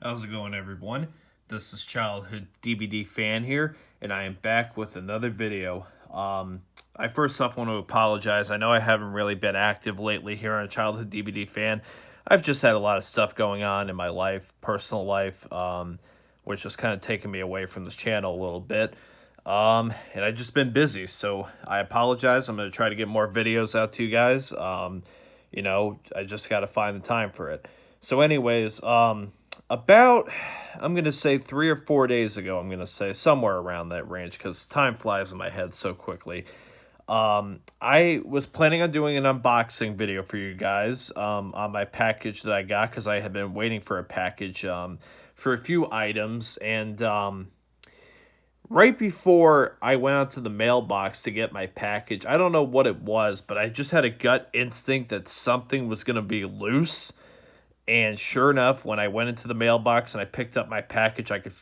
How's it going, everyone? This is Childhood DVD Fan here, and I am back with another video. I first off want to apologize. I know I haven't really been active lately here on Childhood DVD Fan. I've just had a lot of stuff going on in my life, personal life, which has kind of taken me away from this channel a little bit. And I've just been busy, so I apologize. I'm going to try to get more videos out to you guys. I just got to find the time for it. So anyways, about, I'm going to say 3 or 4 days ago, I'm going to say somewhere around that range because time flies in my head so quickly. I was planning on doing an unboxing video for you guys on my package that I got because I had been waiting for a package for a few items. And right before I went out to the mailbox to get my package, I don't know what it was, but I just had a gut instinct that something was going to be loose. And sure enough, when I went into the mailbox and I picked up my package, I could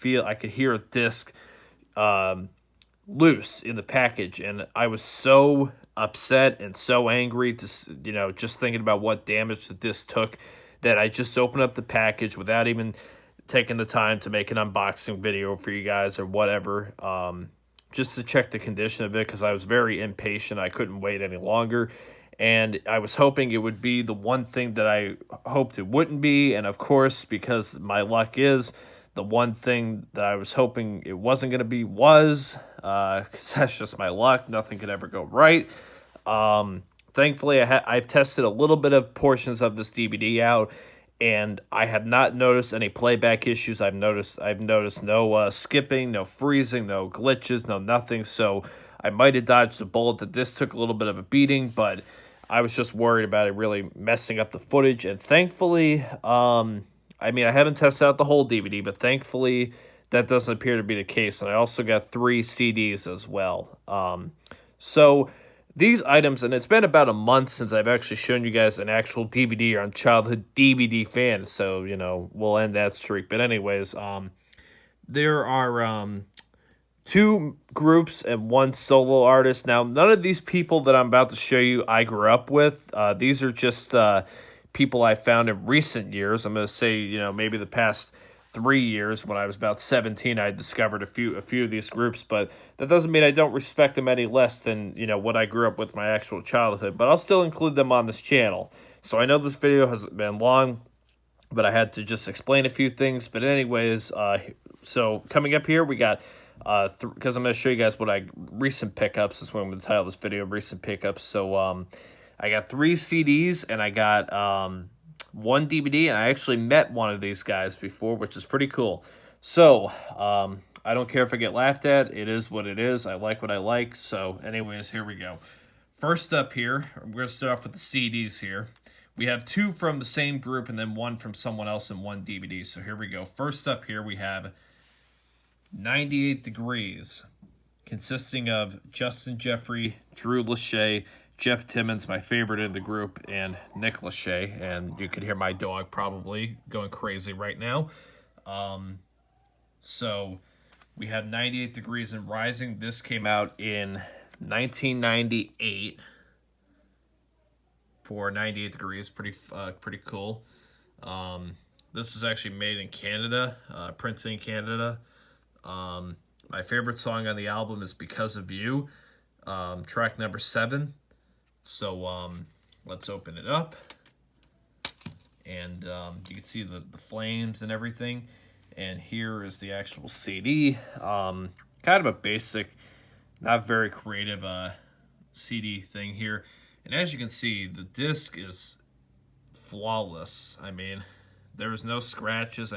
hear a disc loose in the package. And I was so upset and so angry to, just thinking about what damage the disc took that I just opened up the package without even taking the time to make an unboxing video for you guys or whatever, just to check the condition of it because I was very impatient. I couldn't wait any longer. And I was hoping it would be the one thing that I hoped it wouldn't be. And of course, because my luck is, the one thing that I was hoping it wasn't going to be was, because that's just my luck. Nothing could ever go right. Thankfully, I've tested a little bit of portions of this DVD out, and I have not noticed any playback issues. I've noticed no skipping, no freezing, no glitches, no nothing. So I might have dodged a bullet that this took a little bit of a beating, but I was just worried about it really messing up the footage. And thankfully, I haven't tested out the whole DVD, but thankfully that doesn't appear to be the case. And I also got 3 CDs as well. So these items, and it's been about a month since I've actually shown you guys an actual DVD on Childhood DVD Fan. So, we'll end that streak. But anyways, there are 2 groups and 1 solo artist. Now, none of these people that I'm about to show you I grew up with. These are just people I found in recent years. I'm going to say, maybe the past 3 years. When I was about 17, I discovered a few of these groups, but that doesn't mean I don't respect them any less than, what I grew up with my actual childhood. But I'll still include them on this channel. So I know this video has been long, but I had to just explain a few things. But anyways, so coming up here, we got because I'm going to show you guys what recent pickups is what I'm going to title this video, recent pickups. So I got 3 CDs and I got 1 DVD, and I actually met one of these guys before, which is pretty cool. So I don't care if I get laughed at. It is what it is. I like what I like. So anyways, here we go. First up here, we're going to start off with the CDs here. We have 2 from the same group and then 1 from someone else and 1 DVD. So here we go. First up here, we have 98 Degrees, consisting of Justin Jeffrey, Drew Lachey, Jeff Timmons, my favorite in the group, and Nick Lachey. And you can hear my dog probably going crazy right now. So we have 98 Degrees and Rising. This came out in 1998 for 98 Degrees. Pretty cool. This is actually made in Canada, printed in Canada. My favorite song on the album is Because of You, track number 7. So let's open it up, and you can see the flames and everything. And here is the actual CD. Kind of a basic, not very creative CD thing here. And as you can see, the disc is flawless. There's no scratches.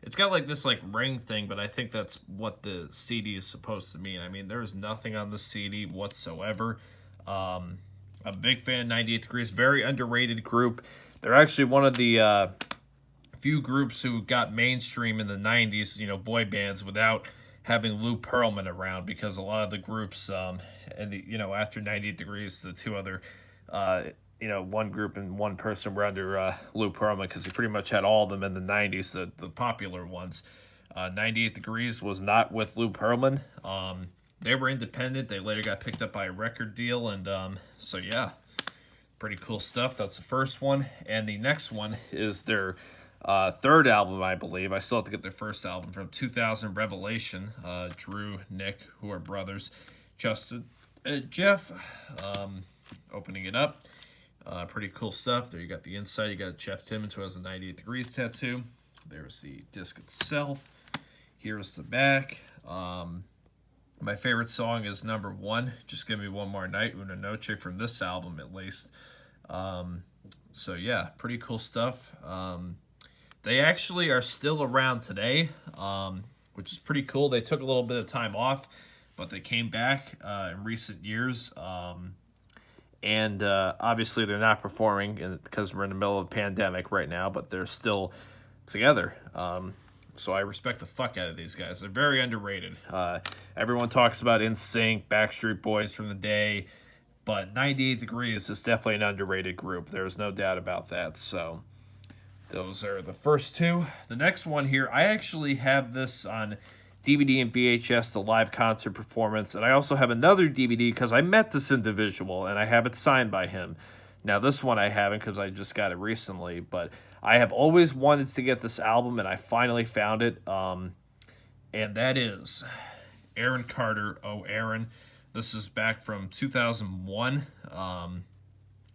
It's got this ring thing, but I think that's what the CD is supposed to mean. There is nothing on the CD whatsoever. I'm a big fan of 98 Degrees. Very underrated group. They're actually one of the few groups who got mainstream in the 90s, boy bands, without having Lou Pearlman around, because a lot of the groups, after 98 Degrees, the 2 other, one group and 1 person were under Lou Pearlman, because he pretty much had all of them in the 90s, the popular ones. 98 Degrees was not with Lou Pearlman. They were independent. They later got picked up by a record deal, and so yeah, pretty cool stuff. That's the first one. And the next one is their third album, I believe. I still have to get their first album from 2000, Revelation. Drew, Nick, who are brothers, Justin, Jeff, opening it up. Pretty cool stuff. There you got the inside. You got Jeff Timmons, who has a 98 Degrees tattoo. There's the disc itself. Here's the back. My favorite song is number 1, Just Give Me One More Night, Una Noche, from this album at least. So yeah, pretty cool stuff. They actually are still around today, which is pretty cool. They took a little bit of time off, but they came back in recent years. And obviously they're not performing because we're in the middle of a pandemic right now, but they're still together. So I respect the fuck out of these guys. They're very underrated. Everyone talks about NSYNC, Backstreet Boys from the day, but 98 Degrees is definitely an underrated group. There's no doubt about that. So those are the first two. The next one here, I actually have this on DVD and VHS, the live concert performance, and I also have another DVD because I met this individual and I have it signed by him. Now this one I haven't because I just got it recently, but I have always wanted to get this album and I finally found it, and that is Aaron Carter, Oh Aaron. This is back from 2001.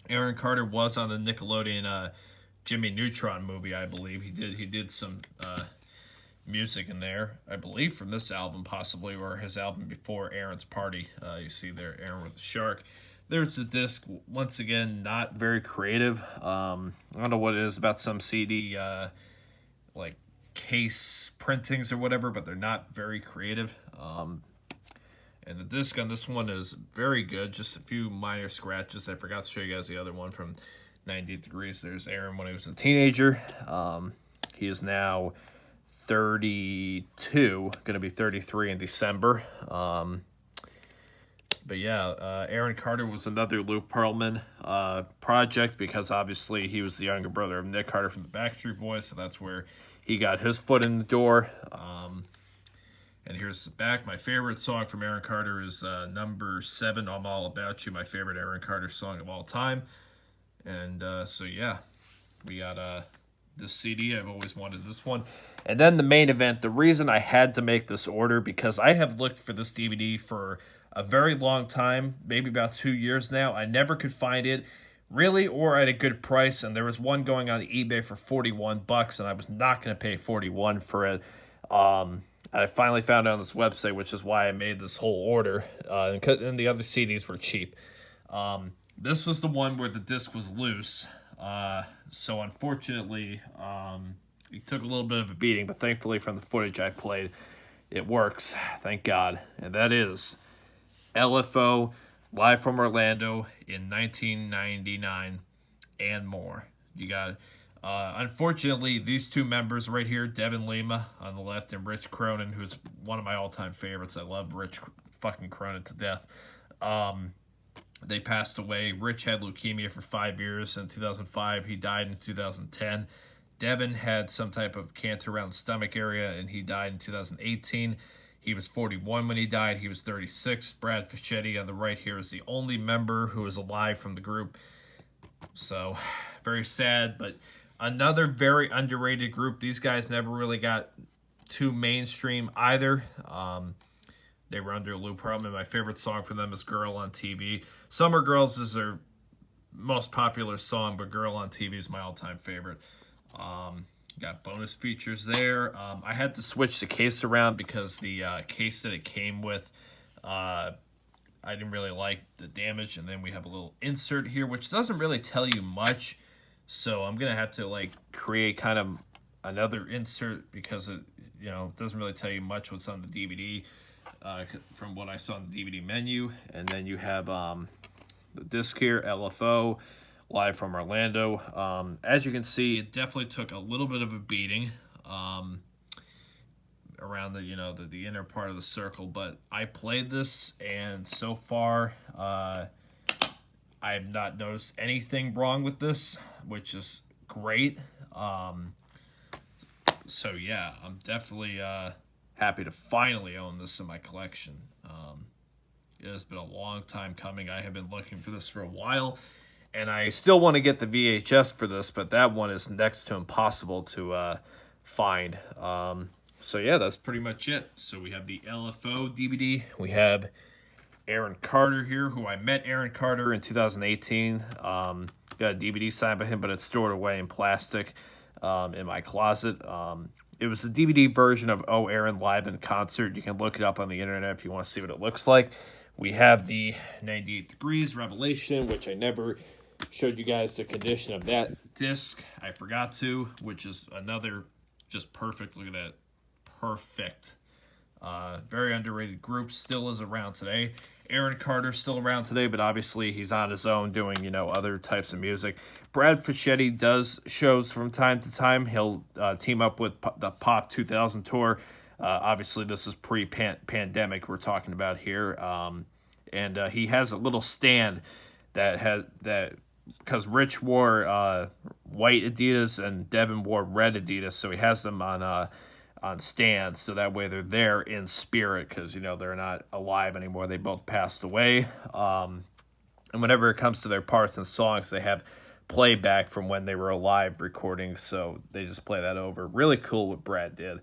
Aaron Carter was on the Nickelodeon Jimmy Neutron movie, I believe. He did some music in there, I believe, from this album possibly, or his album before, Aaron's Party. You see there, Aaron with the shark. There's the disc. Once again, not very creative. I don't know what it is about some CD, like case printings or whatever, but they're not very creative. And the disc on this one is very good. Just a few minor scratches. I forgot to show you guys the other one from 98 Degrees. There's Aaron when he was a teenager. He is now 32, going to be 33 in December. But yeah, Aaron Carter was another Luke Pearlman project because obviously he was the younger brother of Nick Carter from the Backstreet Boys, so that's where he got his foot in the door. And here's the back. My favorite song from Aaron Carter is number 7, I'm All About You, my favorite Aaron Carter song of all time. And so yeah, we got this CD. I've always wanted this one. And then the main event, the reason I had to make this order, because I have looked for this DVD for a very long time, maybe about 2 years now. I never could find it, really, or at a good price. And there was one going on eBay for $41, and I was not going to pay $41 for it. I finally found it on this website, which is why I made this whole order. And the other CDs were cheap. This was the one where the disc was loose. So unfortunately, it took a little bit of a beating, but thankfully from the footage I played, it works. Thank God. And that is LFO, Live from Orlando in 1999 and more. You got it. Unfortunately, these two members right here, Devin Lima on the left and Rich Cronin, who's one of my all-time favorites. I love Rich fucking Cronin to death. They passed away. Rich had leukemia for 5 years. In 2005, he died in 2010. Devin had some type of cancer around the stomach area, and he died in 2018. He was 41 when he died. He was 36. Brad Fischetti on the right here is the only member who is alive from the group. So, very sad, but another very underrated group. These guys never really got too mainstream either. They were under Lou Pearlman. My favorite song from them is Girl on TV. Summer Girls is their most popular song, but Girl on TV is my all-time favorite. Got bonus features there. I had to switch the case around because the case that it came with, I didn't really like the damage. And then we have a little insert here, which doesn't really tell you much. So I'm going to have to like create kind of another insert because it, doesn't really tell you much what's on the DVD. From what I saw in the DVD menu. And then you have the disc here, LFO, Live from Orlando. As you can see, it definitely took a little bit of a beating around the inner part of the circle, but I played this, and so far I have not noticed anything wrong with this, which is great. So yeah, I'm definitely happy to finally own this in my collection. It has been a long time coming. I have been looking for this for a while, And I still want to get the VHS for this, but that one is next to impossible to find. So yeah, that's pretty much it. So we have the LFO DVD. We have Aaron Carter here, who I met Aaron Carter in 2018. Got a DVD signed by him, but it's stored away in plastic in my closet. It was the DVD version of Oh Aaron Live in Concert. You can look it up on the internet if you want to see what it looks like. We have the 98 Degrees Revelation, which I never showed you guys the condition of that disc. I forgot to, which is another just perfect. Look at that. Perfect. Very underrated group. Still is around today. Aaron Carter's still around today, but obviously he's on his own doing, other types of music. Brad Fischetti does shows from time to time. He'll team up with the Pop 2000 tour. Obviously, this is pre-pandemic we're talking about here. And he has a little stand that because Rich wore white Adidas and Devin wore red Adidas, so he has them on stands, so that way they're there in spirit, because they're not alive anymore. They both passed away. And whenever it comes to their parts and songs, they have playback from when they were alive recording, so they just play that over. Really cool what Brad did.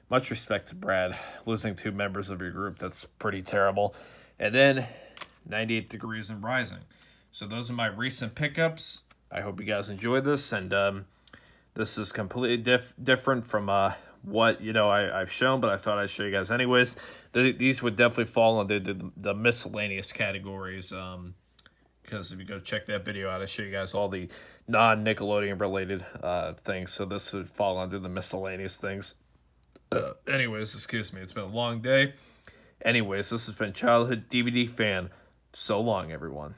Much respect to Brad. Losing 2 members of your group, that's pretty terrible. And then 98 Degrees and Rising. So those are my recent pickups. I hope you guys enjoyed this, and this is completely different from what I've shown, but I thought I'd show you guys anyways. These would definitely fall under the miscellaneous categories, because if you go check that video out, I show you guys all the non-Nickelodeon related things, so this would fall under the miscellaneous things. Anyways, excuse me, it's been a long day. Anyways, this has been Childhood DVD Fan. So long, everyone.